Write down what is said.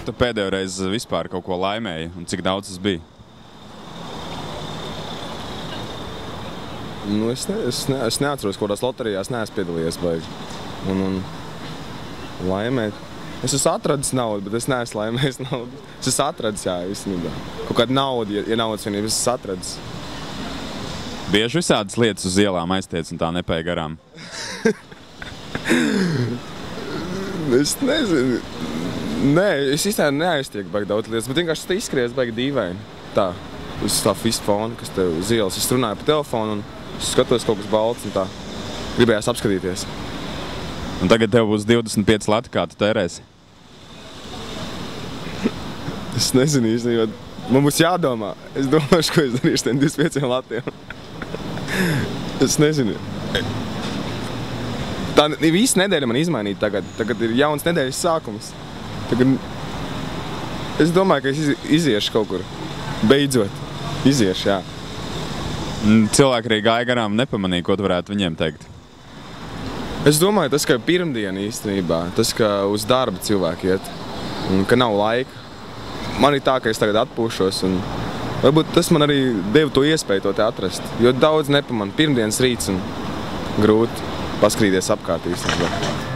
Kad tu pēdējo reizi vispār kaut ko laimēji un cik daudz tas bija? Nu, es neatceros, kodās loterijās neesmu piedalījies baigi. Un laimēt. Es esmu atradis naudu, bet es neesmu laimējis naudu. Es esmu atradis, jā, īstenībā. Kaut kāda nauda, ja naudas vienība, es esmu atradis. Bieži visādas lietas uz ielām aiztiec un tā nepēja garām? Es nezinu. Nē, es īstenībā neaiztieku baigi daudz lietas, bet vienkārši tas izskries baigi dīvaini. Tā, uz tā visu fonu, kas tev uz ielas. Es runāju pa telefonu un skatos kaut kas balts un tā. Gribējās apskatīties. Un tagad tev būs 25 lati, kā tu tērēsi? Es nezinu īstenībā. Man būs jādomā. Es domāšu, ko es darīšu tiem 25 latiem. Es nezinu. Tā visu nedēļu man izmainīt tagad. Tagad ir jauns nedēļas sākums. Tagad es domāju, ka es iziešu kaut kur. Beidzot. Iziešu, jā. Cilvēki arī gāja garām nepamanīja, ko tu varētu viņiem teikt. Es domāju, tas, ka pirmdiena īstenībā, tas, ka uz darba cilvēki iet un ka nav laika. Man ir tā, ka es tagad atpūšos un varbūt tas man arī deva to iespēju to te atrast. Jo daudz nepamana pirmdienas rīts un grūti paskrīties apkārt īstenībā.